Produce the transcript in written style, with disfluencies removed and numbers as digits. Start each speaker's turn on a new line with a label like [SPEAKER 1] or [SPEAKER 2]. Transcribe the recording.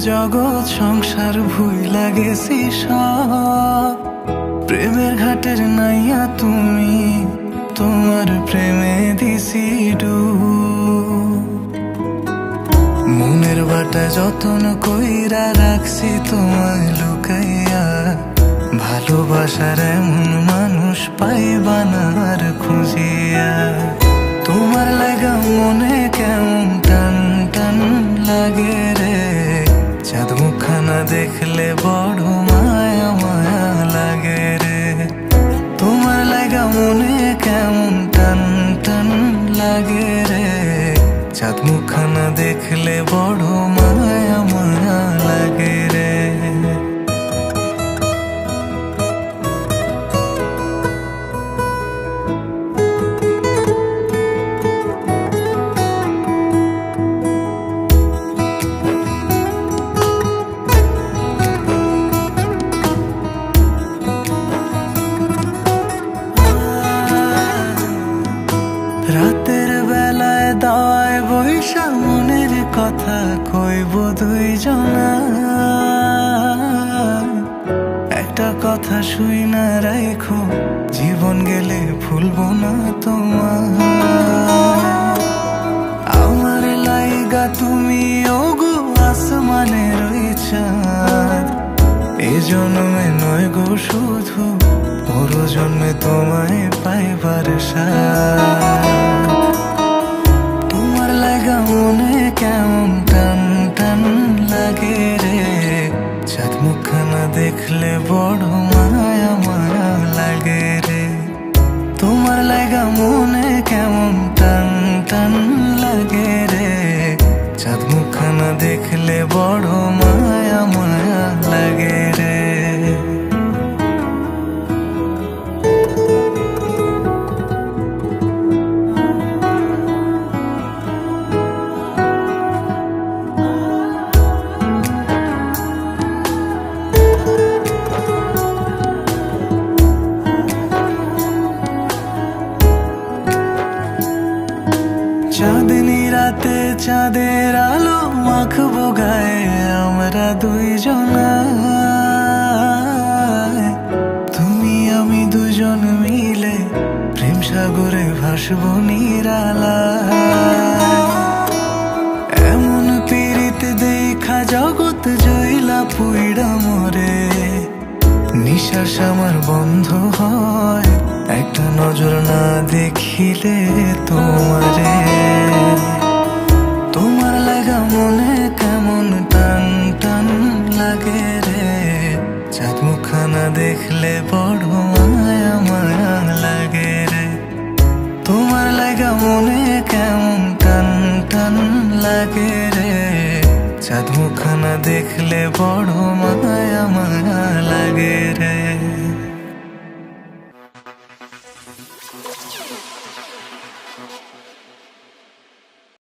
[SPEAKER 1] জগৎ সংসার ভুইলা গেছি সব। প্রেমের ঘাটের নাইয়া তুমি, তোমার প্রেমে দিছি ডুব। মনের বাটা যতন কইরা রাখছি তোমায় লুকাইয়া, ভালোবাসার এমন মানুষ পাইবা না আর খুঁজিয়া। তোমার লাগা মনে কেমন টান টান লাগে রে, চাঁদ মুখখানা দেখলে বড় মায়া মায়া লাগে রে। তোমার লাগা মনে কেমন টান টান লাগে রে, চাঁদ মুখখানা দেখলে বড় মায়া মায়া লাগে রে। রাতের বেলায় দাওয়ায় বৈশা মনের কথা কইব দুইজনা। একটা কথা শুই না রাখো, জীবন গেলে ভুলবো না তোমার। আমার লাইগা তুমি ওগো আসমানের ওই চাঁদ, এ জন্মে নয় গো শুধু, পর জন্মে তোমায় পাইবার সাথ। তোমার লাগা মনে কেমন টান টান লাগে রে, চাঁদ মুখখানা দেখলে বড় মায়া মায়া লাগে রে। তোমার লাগা মনে কেমন টান টান লাগে রে, চাঁদ মুখখানা দেখলে বড় মায়া মায়া লাগে রে। চাঁদনি রাতে চাঁদের আলো মাখবো গায়ে আমরা দুইজনা। তুমি আমি দুজন মিলে প্রেম সাগরে ভাসবো নিরালায়। এমন পীড়িত দেখা জগৎ জইলা পুইড়া মরে, নিঃশ্বাস আমার বন্ধ হয় একটা নজর না দেখিলে তোমারে। তোমার লাগা মনে কেমন টান টান লাগে রে, চাঁদ মুখখানা দেখলে বড় মায়া মায়া লাগে রে। তোমার লাগা মনে কেমন টান টান লাগে রে, চাঁদ মুখখানা দেখলে বড় মায়া মায়া লাগে রে।